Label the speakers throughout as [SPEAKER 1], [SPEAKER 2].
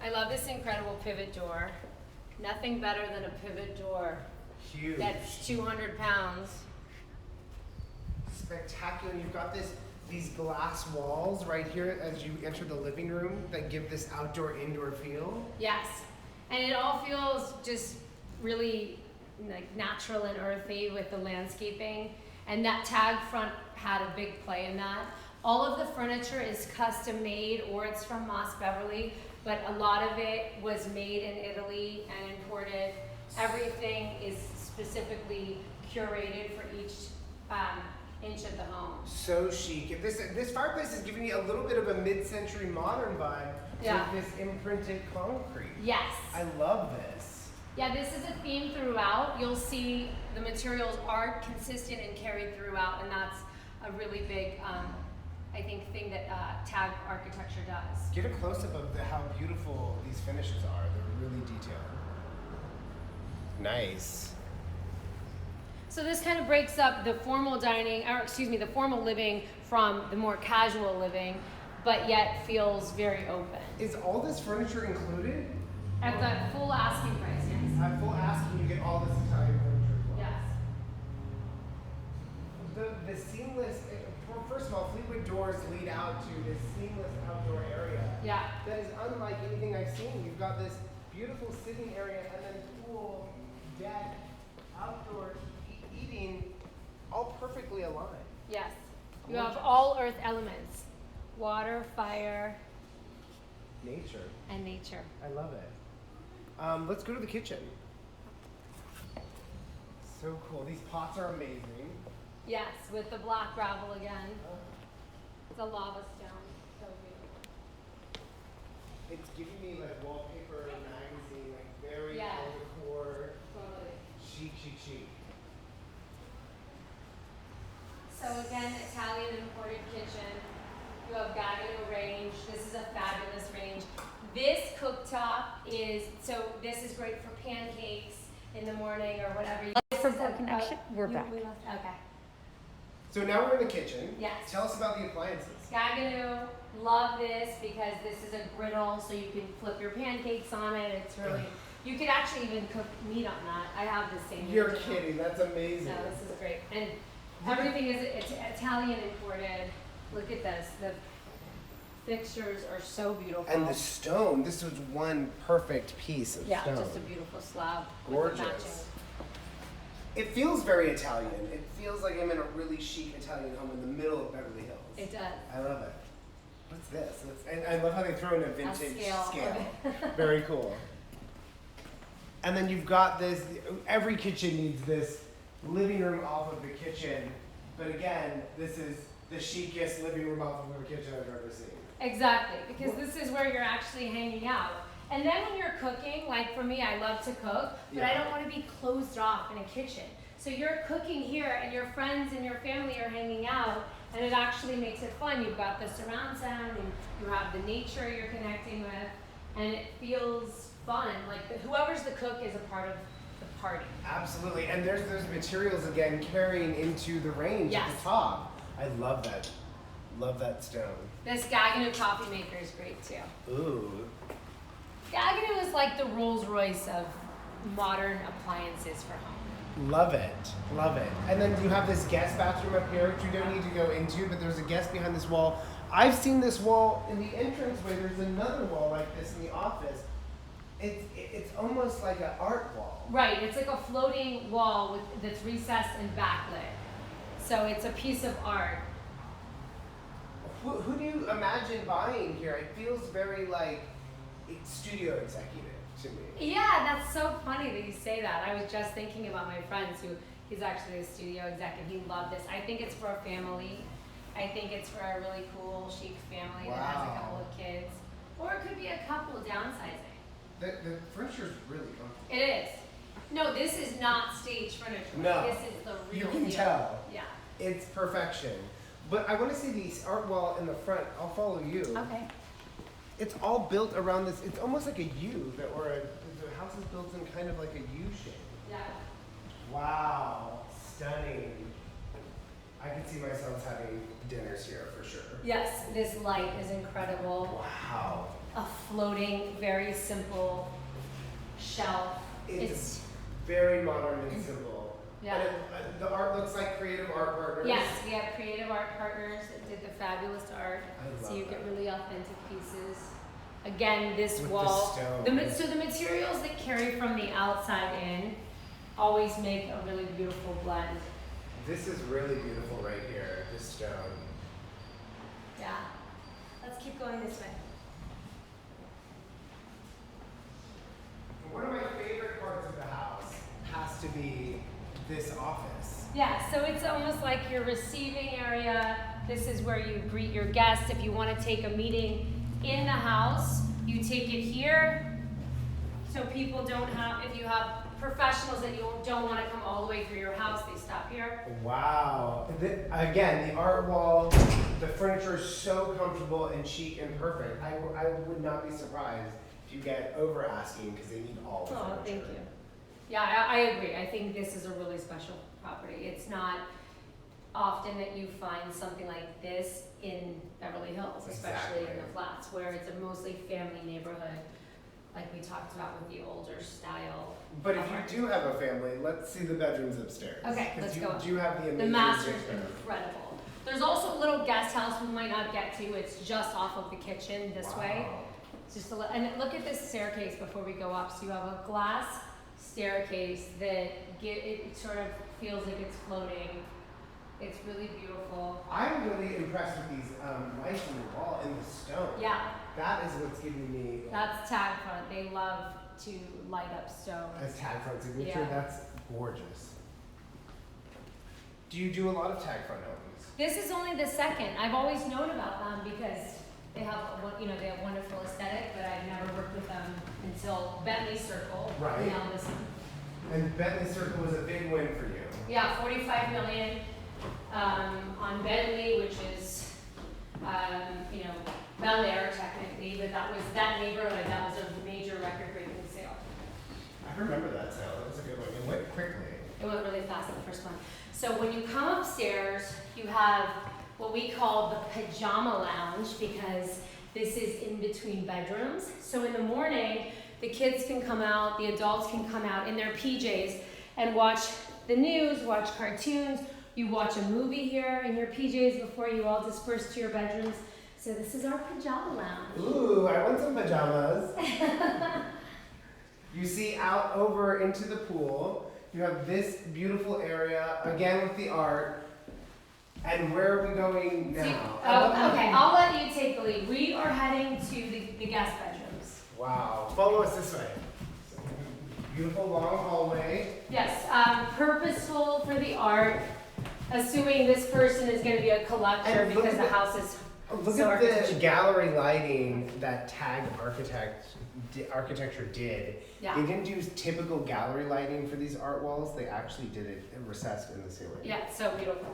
[SPEAKER 1] I love this incredible pivot door. Nothing better than a pivot door.
[SPEAKER 2] Huge.
[SPEAKER 1] That's 200 pounds.
[SPEAKER 2] Spectacular. You've got these glass walls right here as you enter the living room that give this outdoor-indoor feel.
[SPEAKER 1] Yes, and it all feels just really like natural and earthy with the landscaping. And that tag front had a big play in that. All of the furniture is custom made or it's from Beverly, but a lot of it was made in Italy and imported. Everything is specifically curated for each inch of the home.
[SPEAKER 2] So chic. This fireplace is giving me a little bit of a mid-century modern vibe with this imprinted concrete.
[SPEAKER 1] Yes.
[SPEAKER 2] I love this.
[SPEAKER 1] Yeah, this is a theme throughout. You'll see the materials are consistent and carried throughout, and that's a really big, I think, thing that tag architecture does.
[SPEAKER 2] Get a close-up of how beautiful these finishes are. They're really detailed. Nice.
[SPEAKER 1] So this kind of breaks up the formal dining, or excuse me, the formal living from the more casual living, but yet feels very open.
[SPEAKER 2] Is all this furniture included?
[SPEAKER 1] At the full asking price, yes.
[SPEAKER 2] At full asking, you get all this Italian furniture as well.
[SPEAKER 1] Yes.
[SPEAKER 2] The seamless, first of all, Fleetwood doors lead out to this seamless outdoor area.
[SPEAKER 1] Yeah.
[SPEAKER 2] That is unlike anything I've seen. You've got this beautiful sitting area and then pool, deck, outdoor eating, all perfectly aligned.
[SPEAKER 1] Yes. You have all earth elements. Water, fire,
[SPEAKER 2] nature.
[SPEAKER 1] And nature.
[SPEAKER 2] I love it. Let's go to the kitchen. So cool. These pots are amazing.
[SPEAKER 1] Yes, with the black gravel again. It's a lava stone. So beautiful.
[SPEAKER 2] It's giving me like wallpaper magazine, like very old decor.
[SPEAKER 1] Totally.
[SPEAKER 2] Chic, chic, chic.
[SPEAKER 1] So again, Italian imported kitchen. You have Gaggenau range. This is a fabulous range. This cooktop is, so this is great for pancakes in the morning or whatever.
[SPEAKER 3] For poor connection, we're back.
[SPEAKER 1] Okay.
[SPEAKER 2] So now we're in the kitchen.
[SPEAKER 1] Yes.
[SPEAKER 2] Tell us about the appliances.
[SPEAKER 1] Gaggenau, love this because this is a griddle, so you can flip your pancakes on it. It's really, you could actually even cook meat on that. I have the same.
[SPEAKER 2] You're kidding. That's amazing.
[SPEAKER 1] No, this is great. And everything is it's Italian imported. Look at this. The fixtures are so beautiful.
[SPEAKER 2] And the stone. This was one perfect piece of stone.
[SPEAKER 1] Yeah, just a beautiful slab.
[SPEAKER 2] Gorgeous.
[SPEAKER 1] With the matching.
[SPEAKER 2] It feels very Italian. It feels like I'm in a really chic Italian home in the middle of Beverly Hills.
[SPEAKER 1] It does.
[SPEAKER 2] I love it. What's this? And I love how they throw in a vintage scale.
[SPEAKER 1] Okay.
[SPEAKER 2] Very cool. And then you've got this, every kitchen needs this living room off of the kitchen. But again, this is the chicest living room off of a kitchen I've ever seen.
[SPEAKER 1] Exactly, because this is where you're actually hanging out. And then when you're cooking, like for me, I love to cook, but I don't want to be closed off in a kitchen. So you're cooking here and your friends and your family are hanging out, and it actually makes it fun. You've got the surround sound and you have the nature you're connecting with, and it feels fun. Like whoever's the cook is a part of the party.
[SPEAKER 2] Absolutely, and there's those materials again carrying into the range at the top. I love that. Love that stone.
[SPEAKER 1] This Gaggenau coffee maker is great too.
[SPEAKER 2] Ooh.
[SPEAKER 1] Gaggenau is like the Rolls Royce of modern appliances for home.
[SPEAKER 2] Love it, love it. And then you have this guest bathroom up here, which we don't need to go into, but there's a guest behind this wall. I've seen this wall in the entranceway. There's another wall like this in the office. It's almost like an art wall.
[SPEAKER 1] Right, it's like a floating wall that's recessed and backlit. So it's a piece of art.
[SPEAKER 2] Who do you imagine buying here? It feels very like studio executive to me.
[SPEAKER 1] Yeah, that's so funny that you say that. I was just thinking about my friends who he's actually a studio exec and he loved this. I think it's for a family. I think it's for a really cool, chic family that has a couple of kids. Or it could be a couple downsizing.
[SPEAKER 2] The furniture's really comfortable.
[SPEAKER 1] It is. No, this is not stage furniture.
[SPEAKER 2] No.
[SPEAKER 1] This is the real
[SPEAKER 2] You can tell.
[SPEAKER 1] Yeah.
[SPEAKER 2] It's perfection. But I want to see the art wall in the front. I'll follow you.
[SPEAKER 1] Okay.
[SPEAKER 2] It's all built around this. It's almost like a U, the house is built in kind of like a U shape.
[SPEAKER 1] Yeah.
[SPEAKER 2] Wow, stunning. I could see myself having dinners here for sure.
[SPEAKER 1] Yes, this light is incredible.
[SPEAKER 2] Wow.
[SPEAKER 1] A floating, very simple shelf.
[SPEAKER 2] It's very modern and simple.
[SPEAKER 1] Yeah.
[SPEAKER 2] And the art looks like creative art partners.
[SPEAKER 1] Yes, we have creative art partners that did the fabulous art.
[SPEAKER 2] I
[SPEAKER 1] So
[SPEAKER 2] love
[SPEAKER 1] you get
[SPEAKER 2] that.
[SPEAKER 1] really authentic pieces. Again, this
[SPEAKER 2] With
[SPEAKER 1] wall,
[SPEAKER 2] the stone.
[SPEAKER 1] so the materials that carry from the outside in always make a really beautiful blend.
[SPEAKER 2] This is really beautiful right here, this stone.
[SPEAKER 1] Yeah. Let's keep going this way.
[SPEAKER 2] One of my favorite parts of the house has to be this office.
[SPEAKER 1] Yeah, so it's almost like your receiving area. This is where you greet your guests. If you want to take a meeting in the house, you take it here. So people don't have, if you have professionals that you don't want to come all the way through your house, they stop here.
[SPEAKER 2] Wow. Again, the art wall, the furniture is so comfortable and chic and perfect. I would not be surprised if you get over asking because they need all the
[SPEAKER 1] Oh,
[SPEAKER 2] furniture.
[SPEAKER 1] thank you. Yeah, I agree. I think this is a really special property. It's not often that you find something like this in Beverly Hills, especially in the
[SPEAKER 2] Exactly.
[SPEAKER 1] flats, where it's a mostly family neighborhood, like we talked about with the older style.
[SPEAKER 2] But if you do have a family, let's see the bedrooms upstairs.
[SPEAKER 1] Okay,
[SPEAKER 2] 'Cause
[SPEAKER 1] let's
[SPEAKER 2] you
[SPEAKER 1] go.
[SPEAKER 2] do have the
[SPEAKER 1] The
[SPEAKER 2] amazing
[SPEAKER 1] master's
[SPEAKER 2] big bed.
[SPEAKER 1] incredible. There's also a little guest house we might not get to. It's just off of the kitchen this way.
[SPEAKER 2] Wow.
[SPEAKER 1] It's just and look at this staircase before we go up. So you have a glass staircase that it sort of feels like it's floating. It's really beautiful.
[SPEAKER 2] I'm really impressed with these lights on the wall and the stone.
[SPEAKER 1] Yeah,
[SPEAKER 2] That is what's giving me
[SPEAKER 1] that's tag front. They love to light up stone.
[SPEAKER 2] as tag front signature.
[SPEAKER 1] Yeah.
[SPEAKER 2] That's gorgeous. Do you do a lot of tag front homes?
[SPEAKER 1] This is only the second. I've always known about them because they have they have wonderful aesthetic, but I've never worked with them until Bentley Circle.
[SPEAKER 2] Right.
[SPEAKER 1] Now this one.
[SPEAKER 2] And Bentley Circle was a big win for you.
[SPEAKER 1] Yeah, 45 million on Bentley, which is, Bel Air technically, but that neighborhood, that was a major record-breaking sale.
[SPEAKER 2] I remember that sale. That was a good one. It went quickly.
[SPEAKER 1] It went really fast, the first one. So when you come upstairs, you have what we call the Pajama Lounge because this is in between bedrooms. So in the morning, the kids can come out, the adults can come out in their PJs and watch the news, watch cartoons. You watch a movie here in your PJs before you all disperse to your bedrooms. So this is our Pajama Lounge.
[SPEAKER 2] Ooh, I want some pajamas. You see out over into the pool. You have this beautiful area, again with the art. And where are we going now?
[SPEAKER 1] Okay, I'll let you take the lead. We are heading to the guest bedrooms.
[SPEAKER 2] Wow. Follow us this way. Beautiful long hallway.
[SPEAKER 1] Yes, purposeful for the art, assuming this person is going to be a collector
[SPEAKER 2] And look
[SPEAKER 1] because
[SPEAKER 2] at
[SPEAKER 1] the house is
[SPEAKER 2] Look
[SPEAKER 1] so
[SPEAKER 2] at the
[SPEAKER 1] architectural.
[SPEAKER 2] gallery lighting that Tag Architecture did.
[SPEAKER 1] Yeah.
[SPEAKER 2] They didn't do typical gallery lighting for these art walls. They actually did it recessed in the ceiling.
[SPEAKER 1] Yeah, so beautiful.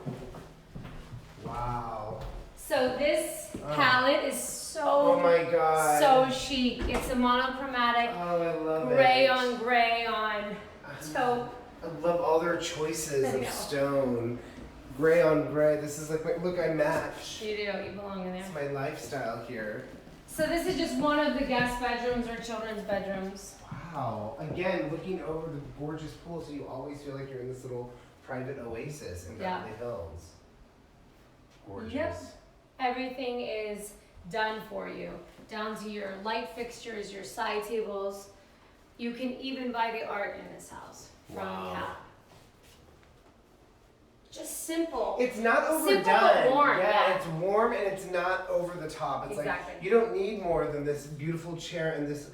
[SPEAKER 2] Wow.
[SPEAKER 1] So this
[SPEAKER 2] Oh.
[SPEAKER 1] palette is
[SPEAKER 2] Oh my god.
[SPEAKER 1] so chic. It's a monochromatic
[SPEAKER 2] Oh, I love
[SPEAKER 1] gray
[SPEAKER 2] it.
[SPEAKER 1] on gray on taupe.
[SPEAKER 2] I love all their choices
[SPEAKER 1] I
[SPEAKER 2] of
[SPEAKER 1] know.
[SPEAKER 2] stone. Gray on gray. This is like, look, I match.
[SPEAKER 1] You do, you belong in there.
[SPEAKER 2] It's my lifestyle here.
[SPEAKER 1] So this is just one of the guest bedrooms or children's bedrooms.
[SPEAKER 2] Wow. Again, looking over the gorgeous pool, so you always feel like you're in this little private oasis in
[SPEAKER 1] Yeah.
[SPEAKER 2] Beverly Hills. Gorgeous.
[SPEAKER 1] Yep. Everything is done for you, down to your light fixtures, your side tables. You can even buy the art in this house from
[SPEAKER 2] Wow.
[SPEAKER 1] Cal. Just simple.
[SPEAKER 2] It's not overdone.
[SPEAKER 1] Simple but warm, yeah.
[SPEAKER 2] It's warm and it's not over the top. It's
[SPEAKER 1] Exactly.
[SPEAKER 2] like you don't need more than this beautiful chair and this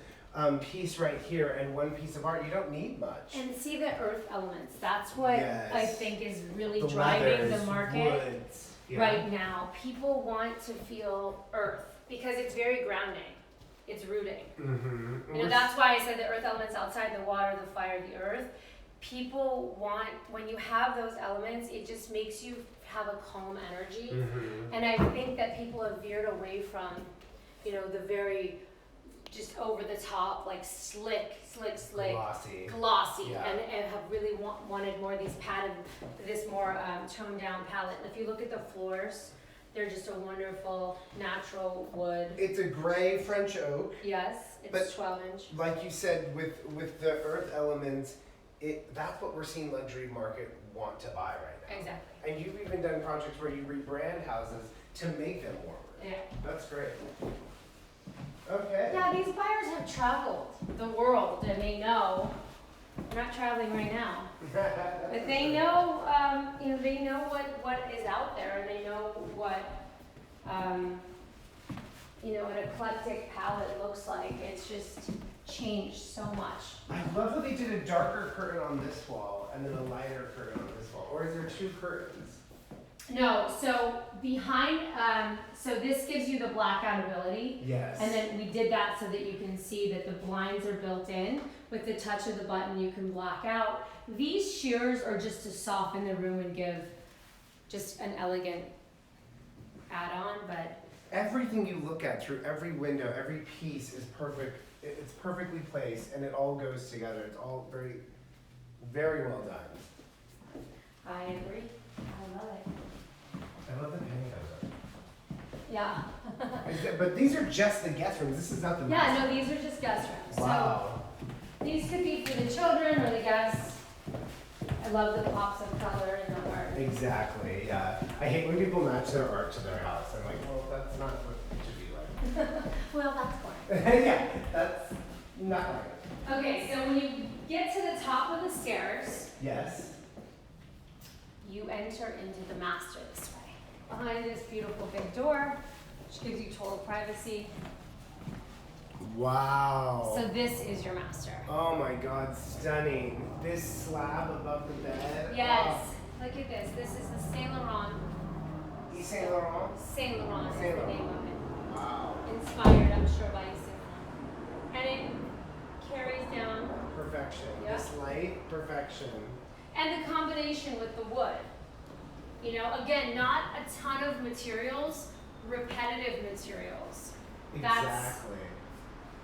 [SPEAKER 2] piece right here and one piece of art. You don't need much.
[SPEAKER 1] And see the earth elements. That's what
[SPEAKER 2] Yes.
[SPEAKER 1] I think is really
[SPEAKER 2] The
[SPEAKER 1] driving
[SPEAKER 2] leathers,
[SPEAKER 1] the market
[SPEAKER 2] woods. Yeah.
[SPEAKER 1] right now. People want to feel earth because it's very grounding. It's rooting.
[SPEAKER 2] Mm-hmm.
[SPEAKER 1] You know, that's why I said the earth elements outside, the water, the fire, the earth. People want, when you have those elements, it just makes you have a calm energy.
[SPEAKER 2] Mm-hmm.
[SPEAKER 1] And I think that people have veered away from, the very just over the top, like slick, glossy,
[SPEAKER 2] Yeah.
[SPEAKER 1] and have really wanted more of these padded, this more toned down palette. And if you look at the floors, They're just a wonderful natural wood.
[SPEAKER 2] It's a gray French oak.
[SPEAKER 1] Yes, it's
[SPEAKER 2] But
[SPEAKER 1] 12-inch.
[SPEAKER 2] like you said, with the earth elements, that's what we're seeing luxury market want to buy right now.
[SPEAKER 1] Exactly.
[SPEAKER 2] And you've even done projects where you rebrand houses to make them warmer.
[SPEAKER 1] Yeah.
[SPEAKER 2] That's great. Okay.
[SPEAKER 1] Yeah, these buyers have traveled the world and they know. They're not traveling right now, but they know. They know what is out there, and they know what an eclectic palette looks like. It's just changed so much.
[SPEAKER 2] I love that they did a darker curtain on this wall and then a lighter curtain on this wall. Or is there two curtains?
[SPEAKER 1] No, so behind, so this gives you the blackout ability.
[SPEAKER 2] Yes.
[SPEAKER 1] And then we did that so that you can see that the blinds are built in. With the touch of the button, you can black out. These shears are just to soften the room and give just an elegant add-on, but
[SPEAKER 2] Everything you look at through every window, every piece is perfect. It's perfectly placed and it all goes together. It's all very, very well done.
[SPEAKER 1] I agree. I love it.
[SPEAKER 2] I love the pantyhose.
[SPEAKER 1] Yeah.
[SPEAKER 2] But these are just the guest rooms. This is not the
[SPEAKER 1] Yeah, no, these are just guest rooms.
[SPEAKER 2] Wow.
[SPEAKER 1] So these could be for the children or the guests. I love the pops of color and the art.
[SPEAKER 2] Exactly, yeah. I hate when people match their art to their house. I'm like, well, that's not what it should be like.
[SPEAKER 1] Well, that's boring.
[SPEAKER 2] Yeah, that's not right.
[SPEAKER 1] Okay, so when you get to the top of the stairs,
[SPEAKER 2] Yes.
[SPEAKER 1] you enter into the master this way. Behind this beautiful big door, which gives you total privacy.
[SPEAKER 2] Wow.
[SPEAKER 1] So this is your master.
[SPEAKER 2] Oh my God, stunning. This slab above the bed.
[SPEAKER 1] Yes, look at this. This is the Saint Laurent.
[SPEAKER 2] Yves Saint Laurent.
[SPEAKER 1] Saint Laurent is
[SPEAKER 2] Saint
[SPEAKER 1] the
[SPEAKER 2] Laurent.
[SPEAKER 1] name of it.
[SPEAKER 2] Wow.
[SPEAKER 1] Inspired, I'm sure, by Yves Saint Laurent. And it carries down.
[SPEAKER 2] Perfection.
[SPEAKER 1] Yeah.
[SPEAKER 2] This light, perfection.
[SPEAKER 1] And the combination with the wood. Again, not a ton of materials, repetitive materials.
[SPEAKER 2] Exactly.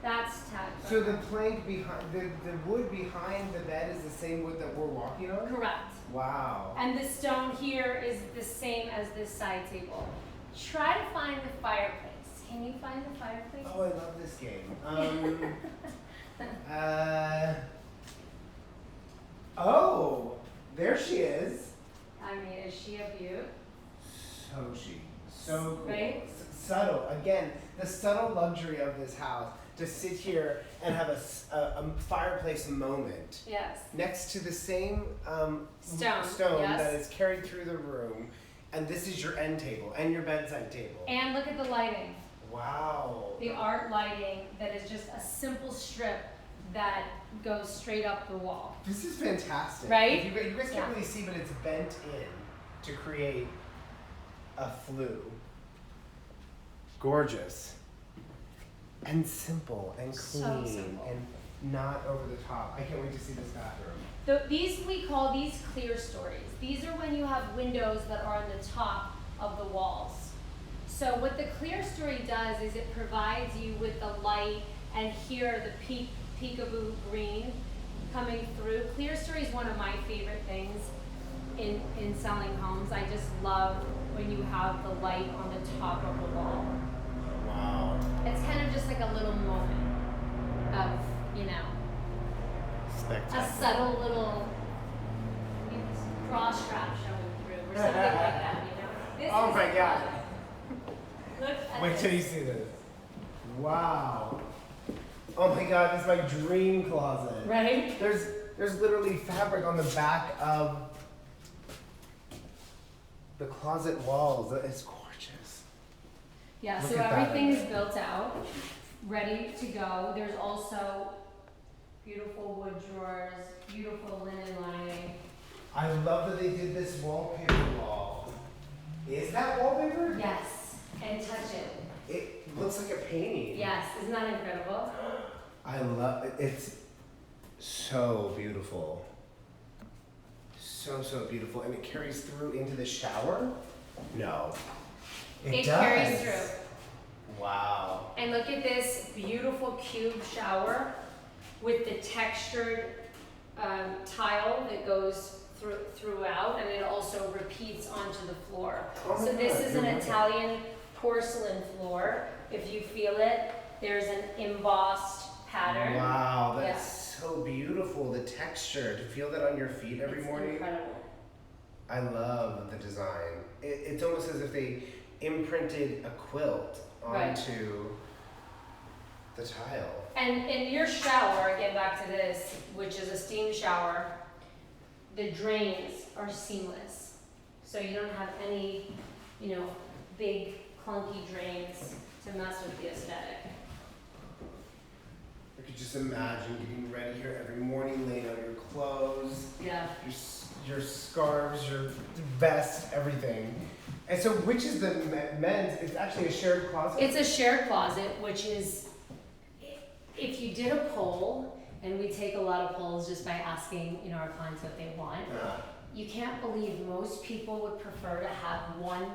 [SPEAKER 1] That's tag.
[SPEAKER 2] So the plank behind, the wood behind the bed is the same wood that we're walking on?
[SPEAKER 1] Correct.
[SPEAKER 2] Wow.
[SPEAKER 1] And the stone here is the same as this side table. Try to find the fireplace. Can you find the fireplace?
[SPEAKER 2] Oh, I love this game. Oh, there she is.
[SPEAKER 1] I mean, is she a beaut?
[SPEAKER 2] So chic. So cool.
[SPEAKER 1] Right?
[SPEAKER 2] Subtle. Again, the subtle luxury of this house to sit here and have a fireplace moment
[SPEAKER 1] Yes.
[SPEAKER 2] next to the same
[SPEAKER 1] Stone, yes.
[SPEAKER 2] that is carried through the room. And this is your end table and your bedside table.
[SPEAKER 1] And look at the lighting.
[SPEAKER 2] Wow.
[SPEAKER 1] The art lighting that is just a simple strip that goes straight up the wall.
[SPEAKER 2] This is fantastic.
[SPEAKER 1] Right?
[SPEAKER 2] You guys can't
[SPEAKER 1] Yeah.
[SPEAKER 2] really see, but it's bent in to create a flue. Gorgeous. And simple and
[SPEAKER 1] So
[SPEAKER 2] clean
[SPEAKER 1] simple.
[SPEAKER 2] and not over the top. I can't wait to see this bathroom.
[SPEAKER 1] We call these clear stories. These are when you have windows that are on the top of the walls. So what the clear story does is it provides you with the light, and here the peekaboo green coming through. Clear story is one of my favorite things in selling homes. I just love when you have the light on the top of the wall.
[SPEAKER 2] Wow.
[SPEAKER 1] It's kind of just like a little moment of, a
[SPEAKER 2] Spectacular.
[SPEAKER 1] subtle little cross strap showing through or something like that, This
[SPEAKER 2] Oh
[SPEAKER 1] is
[SPEAKER 2] my
[SPEAKER 1] a
[SPEAKER 2] God.
[SPEAKER 1] closet. Look at
[SPEAKER 2] Wait
[SPEAKER 1] this.
[SPEAKER 2] till you see this. Wow. Oh my God, this is my dream closet.
[SPEAKER 1] Right?
[SPEAKER 2] There's literally fabric on the back of the closet walls. It's gorgeous.
[SPEAKER 1] Yeah,
[SPEAKER 2] Look
[SPEAKER 1] so
[SPEAKER 2] at that.
[SPEAKER 1] everything is built out, ready to go. There's also beautiful wood drawers, beautiful linen lining.
[SPEAKER 2] I love that they did this wallpaper wall. Is that wallpaper?
[SPEAKER 1] Yes, and touch it.
[SPEAKER 2] It looks like a painting.
[SPEAKER 1] Yes, isn't that incredible?
[SPEAKER 2] I love it. It's so beautiful. So beautiful. And it carries through into the shower? No. It does.
[SPEAKER 1] Carries through.
[SPEAKER 2] Wow.
[SPEAKER 1] And look at this beautiful cube shower with the textured tile that goes throughout, and it also repeats onto the floor.
[SPEAKER 2] Oh my
[SPEAKER 1] So this
[SPEAKER 2] God,
[SPEAKER 1] is an
[SPEAKER 2] you're right.
[SPEAKER 1] Italian porcelain floor. If you feel it, there's an embossed pattern.
[SPEAKER 2] Wow, that's so beautiful. The texture, to feel that on your feet every
[SPEAKER 1] It's
[SPEAKER 2] morning.
[SPEAKER 1] incredible.
[SPEAKER 2] I love the design. It's almost as if they imprinted a quilt
[SPEAKER 1] Right.
[SPEAKER 2] onto the tile.
[SPEAKER 1] And in your shower, again back to this, which is a steam shower, the drains are seamless. So you don't have any, big clunky drains to mess with the aesthetic.
[SPEAKER 2] I could just imagine getting ready here every morning, laying out your clothes,
[SPEAKER 1] Yeah.
[SPEAKER 2] your scarves, your vest, everything. And so, which is the men's? It's actually a shared closet.
[SPEAKER 1] It's a shared closet, which is, if you did a poll, and we take a lot of polls just by asking, our clients what they want, you can't believe most people would prefer to have one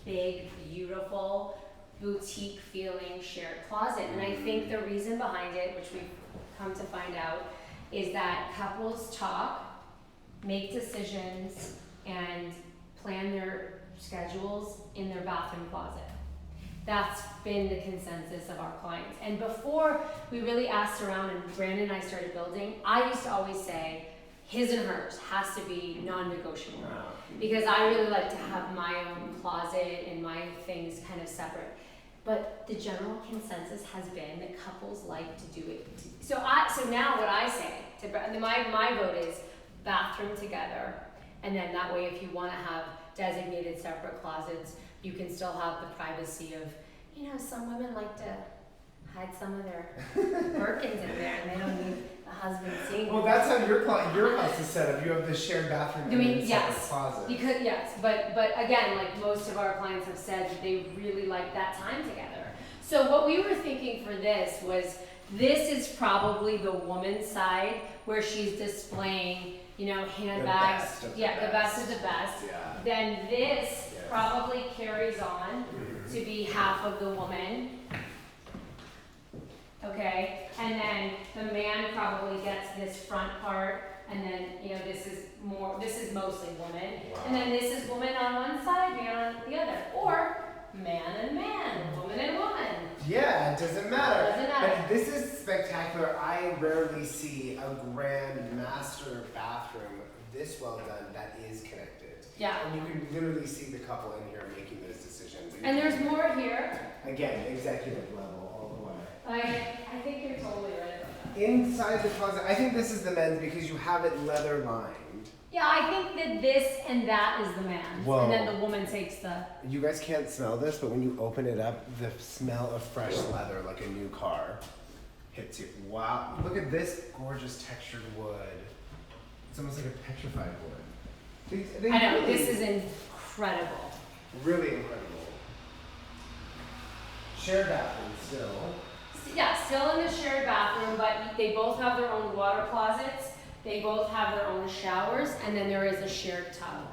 [SPEAKER 1] big, beautiful, boutique feeling shared closet. And I think the reason behind it, which we've come to find out, is that couples talk, make decisions, and plan their schedules in their bathroom closet. That's been the consensus of our clients. And before we really asked around and Brandon and I started building, I used to always say his and hers has to be non-negotiable. Because I really like to have my own closet and my things kind of separate. But the general consensus has been that couples like to do it. So now what I say, my vote is bathroom together. And then that way if you want to have designated separate closets, you can still have the privacy of, some women like to hide some of their Birkins in there and they don't need the husband seeing them.
[SPEAKER 2] Well, that's how your house is set up. You have the shared bathroom and then separate closet.
[SPEAKER 1] But again, like most of our clients have said that they really like that time together. So what we were thinking for this is probably the woman's side where she's displaying, handbags.
[SPEAKER 2] The
[SPEAKER 1] best of the best.
[SPEAKER 2] Yeah.
[SPEAKER 1] Then this probably carries on to be half of the woman. Okay, and then the man probably gets this front part, and then this is mostly woman, and then this is woman on one side, man on the other, or man and man, woman and woman.
[SPEAKER 2] Yeah, it doesn't matter.
[SPEAKER 1] Doesn't matter.
[SPEAKER 2] But this is spectacular. I rarely see a grand master bathroom this well done that is connected.
[SPEAKER 1] Yeah.
[SPEAKER 2] And you can literally see the couple in here making those decisions.
[SPEAKER 1] And there's more here.
[SPEAKER 2] Again, executive level all the way.
[SPEAKER 1] I think you're totally right about that.
[SPEAKER 2] Inside the closet, I think this is the men's because you have it leather lined.
[SPEAKER 1] Yeah, I think that this and that is the man's,
[SPEAKER 2] Whoa.
[SPEAKER 1] and then the woman takes the.
[SPEAKER 2] You guys can't smell this, but when you open it up, the smell of fresh leather, like a new car, hits you. Wow, look at this gorgeous textured wood. It's almost like a petrified wood. They
[SPEAKER 1] I know,
[SPEAKER 2] really,
[SPEAKER 1] this is incredible.
[SPEAKER 2] really incredible. Shared bathroom still.
[SPEAKER 1] Yeah, still in the shared bathroom, but they both have their own water closets. They both have their own showers, and then there is a shared tub.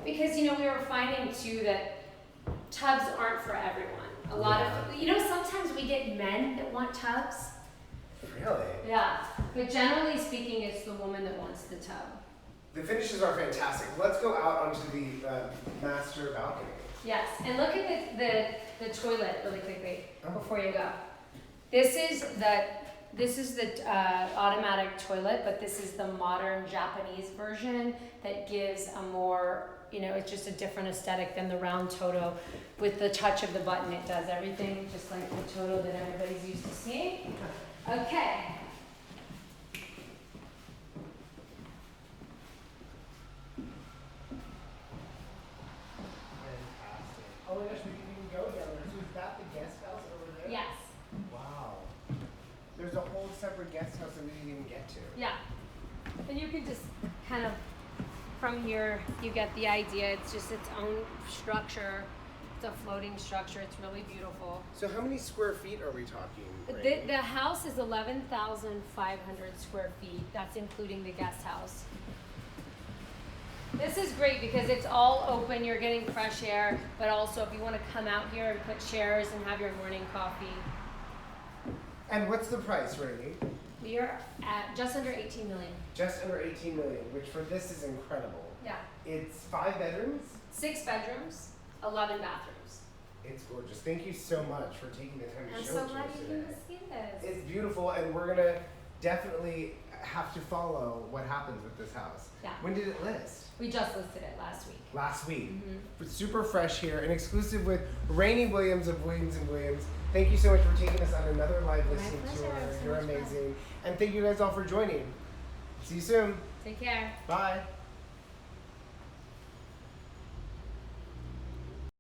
[SPEAKER 1] Because, we were finding too that tubs aren't for everyone. A lot of, sometimes we get men that want tubs.
[SPEAKER 2] Really?
[SPEAKER 1] Yeah, but generally speaking, it's the woman that wants the tub.
[SPEAKER 2] The finishes are fantastic. Let's go out onto the master balcony.
[SPEAKER 1] Yes, and look at the toilet really quickly before you go. This is the automatic toilet, but this is the modern Japanese version that gives a more, it's just a different aesthetic than the round Toto. With the touch of the button, it does everything just like the Toto that everybody's used to seeing. Okay.
[SPEAKER 2] Fantastic. Oh my gosh, we didn't even go down there. So is that the guest house over there?
[SPEAKER 1] Yes.
[SPEAKER 2] Wow. There's a whole separate guest house that we didn't even get to.
[SPEAKER 1] Yeah. And you can just kind of, from here, you get the idea. It's just its own structure. It's a floating structure. It's really beautiful.
[SPEAKER 2] So how many square feet are we talking?
[SPEAKER 1] The house is 11,500 square feet. That's including the guest house. This is great because it's all open. You're getting fresh air, but also if you want to come out here and put chairs and have your morning coffee.
[SPEAKER 2] And what's the price, Rayni?
[SPEAKER 1] We are at just under 18 million.
[SPEAKER 2] Just under 18 million, which for this is incredible.
[SPEAKER 1] Yeah.
[SPEAKER 2] It's 5 bedrooms.
[SPEAKER 1] 6 bedrooms, 11 bathrooms.
[SPEAKER 2] It's gorgeous. Thank you so much for taking the time to
[SPEAKER 1] I'm
[SPEAKER 2] show
[SPEAKER 1] so
[SPEAKER 2] it to
[SPEAKER 1] glad
[SPEAKER 2] us
[SPEAKER 1] you
[SPEAKER 2] today.
[SPEAKER 1] came to see this.
[SPEAKER 2] It's beautiful, and we're gonna definitely have to follow what happens with this house.
[SPEAKER 1] Yeah.
[SPEAKER 2] When did it list?
[SPEAKER 1] We just listed it last week.
[SPEAKER 2] Last week.
[SPEAKER 1] Mhm.
[SPEAKER 2] It's super fresh here, an exclusive with Rayni Williams of Williams & Williams. Thank you so much for taking us on another live listing
[SPEAKER 1] pleasure.
[SPEAKER 2] tour.
[SPEAKER 1] It was so
[SPEAKER 2] You're
[SPEAKER 1] much fun.
[SPEAKER 2] amazing. And thank you guys all for joining. See you soon.
[SPEAKER 1] Take care.
[SPEAKER 2] Bye.